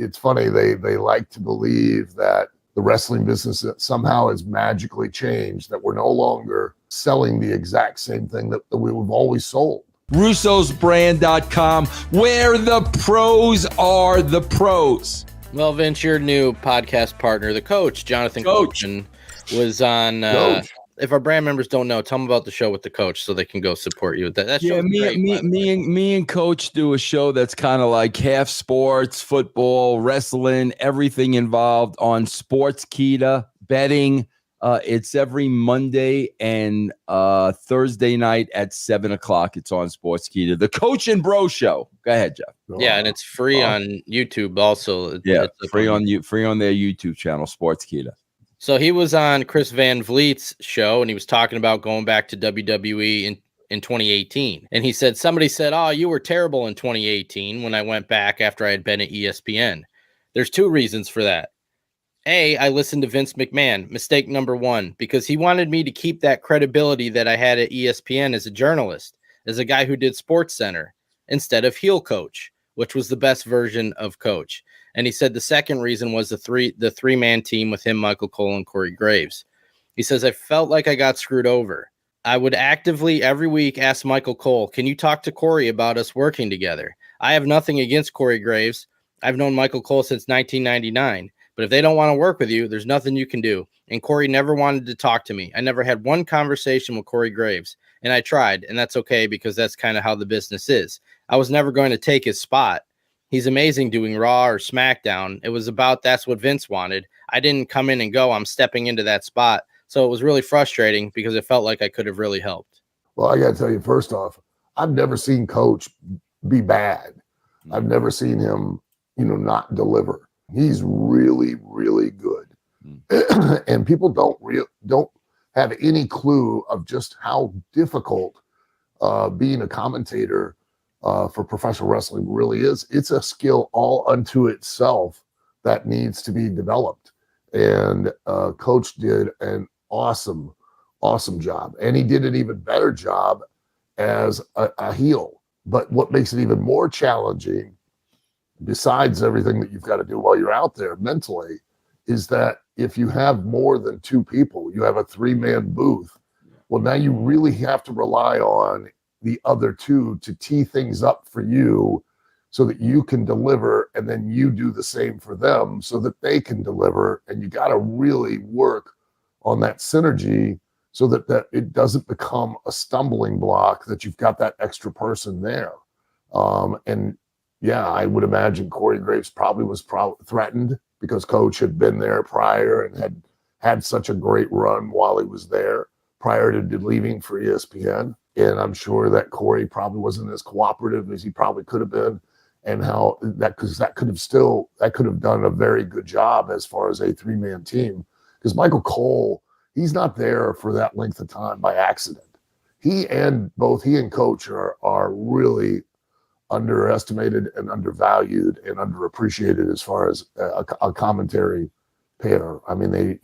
it's funny. They like to believe that the wrestling business somehow has magically changed, that we're no longer selling the exact same thing that we've always sold. Russo'sBrand.com, where the pros are the pros. Well, Vince, your new podcast partner, the coach, Jonathan Coachman, was on. If our brand members don't know, tell them about the show with the coach so they can go support you. That yeah, me and Coach do a show that's kind of like half sports, football, wrestling, everything involved on Sportskeeda, betting. It's every Monday and Thursday night at 7:00. It's on Sportskeeda. The Coach and Bro Show. Go ahead, Jeff. Yeah, and it's free on YouTube also. It's free on their YouTube channel, Sportskeeda. So he was on Chris Van Vliet's show, and he was talking about going back to WWE in 2018. And he said, somebody said, oh, you were terrible in 2018 when I went back after I had been at ESPN. There's two reasons for that. A, I listened to Vince McMahon, mistake number one, because he wanted me to keep that credibility that I had at ESPN as a journalist, as a guy who did Sports Center, instead of heel coach, which was the best version of coach. And he said the second reason was the three-man team with him, Michael Cole, and Corey Graves. He says, I felt like I got screwed over. I would actively every week ask Michael Cole, can you talk to Corey about us working together? I have nothing against Corey Graves. I've known Michael Cole since 1999. But if they don't want to work with you, there's nothing you can do. And Corey never wanted to talk to me. I never had one conversation with Corey Graves. And I tried, and that's okay because that's kind of how the business is. I was never going to take his spot. He's amazing doing Raw or SmackDown. It was about that's what Vince wanted. I didn't come in and go, I'm stepping into that spot. So it was really frustrating because it felt like I could have really helped. Well, I got to tell you, first off, I've never seen Coach be bad. I've never seen him, not deliver. He's really, really good. And people don't have any clue of just how difficult being a commentator for professional wrestling really is. It's a skill all unto itself that needs to be developed. And Coach did an awesome job. And he did an even better job as a heel. But what makes it even more challenging, besides everything that you've got to do while you're out there mentally, is that if you have more than two people, you have a three-man booth. Well, now you really have to rely on the other two to tee things up for you so that you can deliver, and then you do the same for them so that they can deliver. And you got to really work on that synergy so that it doesn't become a stumbling block, that you've got that extra person there. And yeah, I would imagine Corey Graves probably was threatened because Coach had been there prior and had such a great run while he was there prior to leaving for ESPN. And I'm sure that Corey probably wasn't as cooperative as he probably could have been, and how that could have done a very good job as far as a three-man team. Because Michael Cole, he's not there for that length of time by accident. Both he and Coach are really underestimated and undervalued and underappreciated as far as a commentary pair. I mean, they're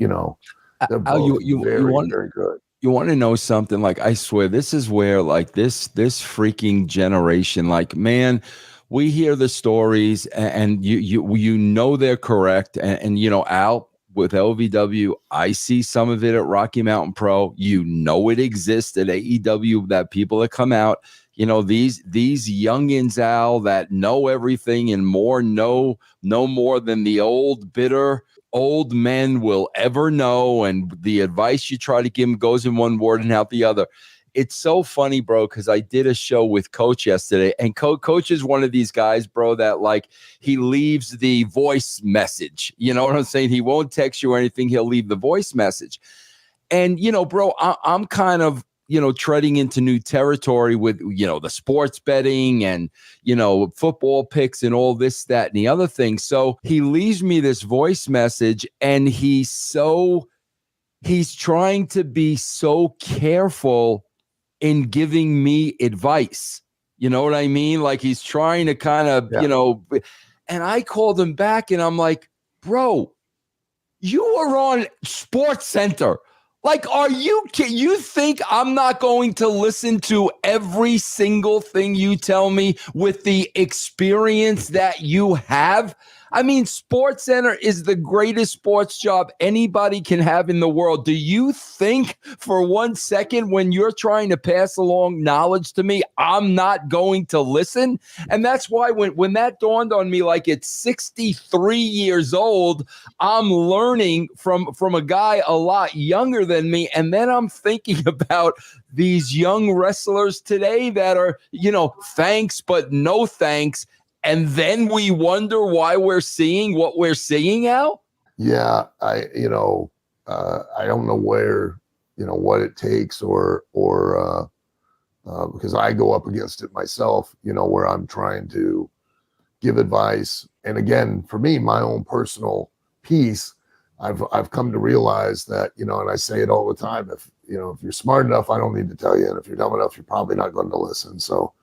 both very good. You want to know something? Like, I swear, this is where, like, this freaking generation, like, man, we hear the stories and you know they're correct. And Al, with LVW, I see some of it at Rocky Mountain Pro. It exists at AEW, that people that come out, these youngins, Al, that know everything and know more than the old bitter old men will ever know, and the advice you try to give them goes in one word and out the other. It's so funny, bro, because I did a show with Coach yesterday, and Coach is one of these guys, bro, that, like, he leaves the voice message. You know what I'm saying? He won't text you or anything. He'll leave the voice message. And, bro, I'm kind of, treading into new territory with, the sports betting and, football picks and all this, that, and the other thing. So he leaves me this voice message, and he's trying to be so careful in giving me advice. You know what I mean? Like, he's trying to kind of, and I called him back and I'm like, bro, you were on Sports Center. Like, you think I'm not going to listen to every single thing you tell me with the experience that you have? I mean, Sports Center is the greatest sports job anybody can have in the world. Do you think for 1 second when you're trying to pass along knowledge to me, I'm not going to listen? And that's why when that dawned on me, like at 63 years old, I'm learning from a guy a lot younger than me. And then I'm thinking about these young wrestlers today that are, thanks, but no thanks. And then we wonder why we're seeing what we're seeing, Al? Yeah, I don't know where, what it takes or because I go up against it myself, where I'm trying to give advice. And again, for me, my own personal piece, I've come to realize that, and I say it all the time, if you're smart enough, I don't need to tell you. And if you're dumb enough, you're probably not going to listen. So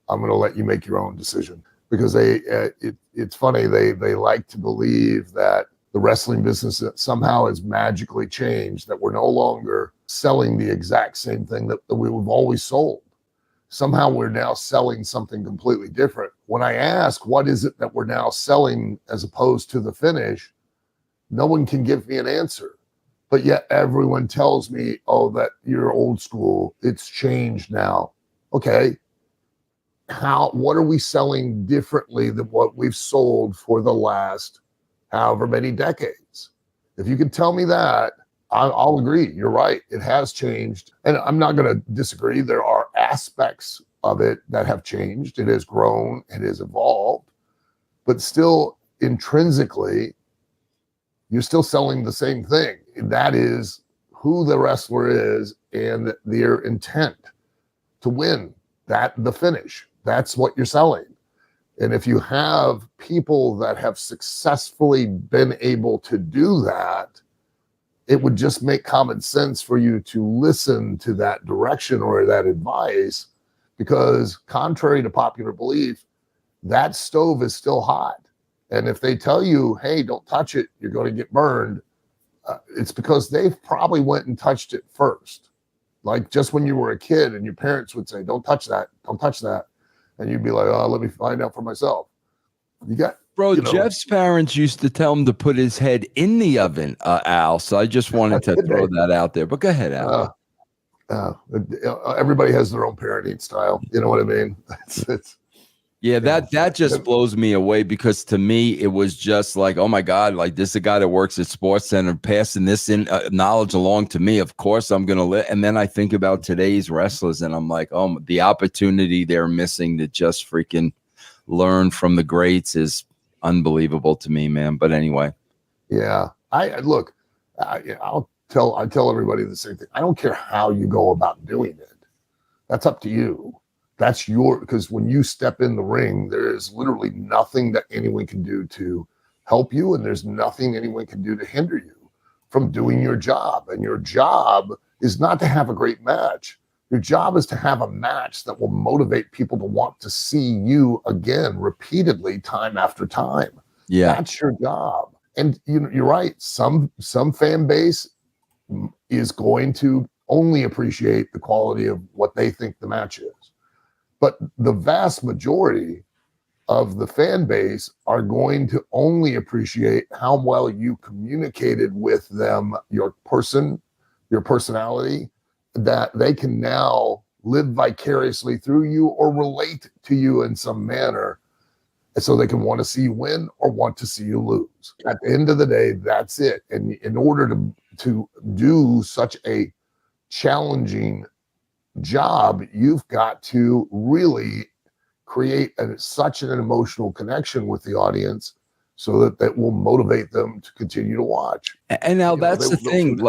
I'm going to let you make your own decision. Because it's funny, they like to believe that the wrestling business somehow has magically changed, that we're no longer selling the exact same thing that we've always sold. Somehow we're now selling something completely different. When I ask, what is it that we're now selling as opposed to the finish, no one can give me an answer. But yet everyone tells me, oh, that you're old school. It's changed now. Okay. What are we selling differently than what we've sold for the last however many decades? If you can tell me that, I'll agree. You're right. It has changed. And I'm not going to disagree. There are aspects of it that have changed. It has grown. It has evolved. But still, intrinsically, you're still selling the same thing. And that is who the wrestler is and their intent to win, the finish. That's what you're selling. And if you have people that have successfully been able to do that, it would just make common sense for you to listen to that direction or that advice, because contrary to popular belief, that stove is still hot. And if they tell you, hey, don't touch it, you're going to get burned, it's because they've probably went and touched it first. Like just when you were a kid and your parents would say, don't touch that, don't touch that. And you'd be like, oh, let me find out for myself. Bro, Jeff's parents used to tell him to put his head in the oven, Al. So I just wanted to throw that out there. But go ahead, Al. Everybody has their own parenting style. You know what I mean? Yeah, that just blows me away, because to me, it was just like, oh my God, like this is a guy that works at Sports Center passing this knowledge along to me. Of course, I'm going to live. And then I think about today's wrestlers and I'm like, oh, the opportunity they're missing to just freaking learn from the greats is unbelievable to me, man. But anyway. Yeah, I tell everybody the same thing. I don't care how you go about doing it. That's up to you. That's because when you step in the ring, there is literally nothing that anyone can do to help you. And there's nothing anyone can do to hinder you from doing your job. And your job is not to have a great match. Your job is to have a match that will motivate people to want to see you again, repeatedly, time after time. Yeah. That's your job. And you're right. Some fan base is going to only appreciate the quality of what they think the match is. But the vast majority of the fan base are going to only appreciate how well you communicated with them, your personality, that they can now live vicariously through you or relate to you in some manner. So they can want to see you win or want to see you lose. At the end of the day, that's it. And in order to do such a challenging job, you've got to really create such an emotional connection with the audience so that will motivate them to continue to watch. And now that's the thing.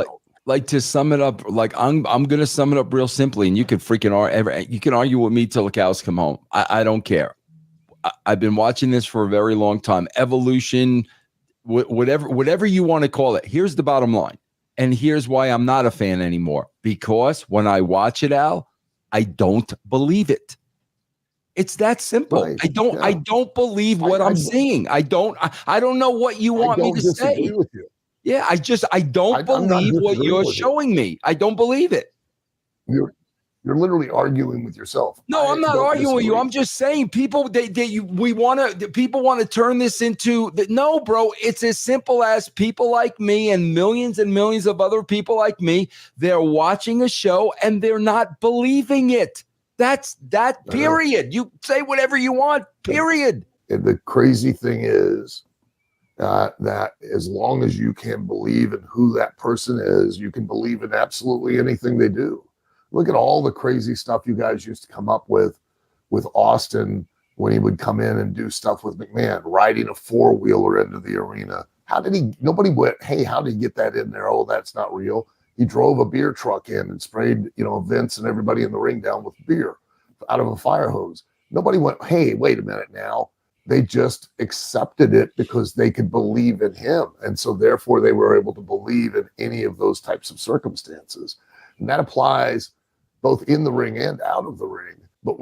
Like to sum it up, like I'm going to sum it up real simply, and you can you can argue with me till the cows come home. I don't care. I've been watching this for a very long time. Evolution, whatever you want to call it. Here's the bottom line. And here's why I'm not a fan anymore. Because when I watch it, Al, I don't believe it. It's that simple. Right. I don't believe what I'm seeing. I don't know what you want me to say. With you. Yeah, I don't believe what you're showing me. I don't believe it. You're literally arguing with yourself. No, I'm not don't arguing with you. disagree. I'm just saying people people want to turn this into no, bro. It's as simple as people like me and millions of other people like me. They're watching a show and they're not believing it. That's that, period. You say whatever you want, period. And the crazy thing is that as long as you can believe in who that person is, you can believe in absolutely anything they do. Look at all the crazy stuff you guys used to come up with Austin when he would come in and do stuff with McMahon, riding a four-wheeler into the arena. Nobody went, hey, how did he get that in there? Oh, that's not real. He drove a beer truck in and sprayed, Vince and everybody in the ring down with beer out of a fire hose. Nobody went, hey, wait a minute now. They just accepted it because they could believe in him. And so therefore they were able to believe in any of those types of circumstances. And that applies both in the ring and out of the ring. But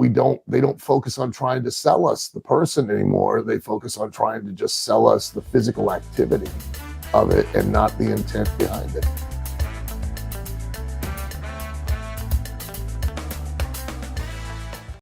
they don't focus on trying to sell us the person anymore. They focus on trying to just sell us the physical activity of it and not the intent behind it.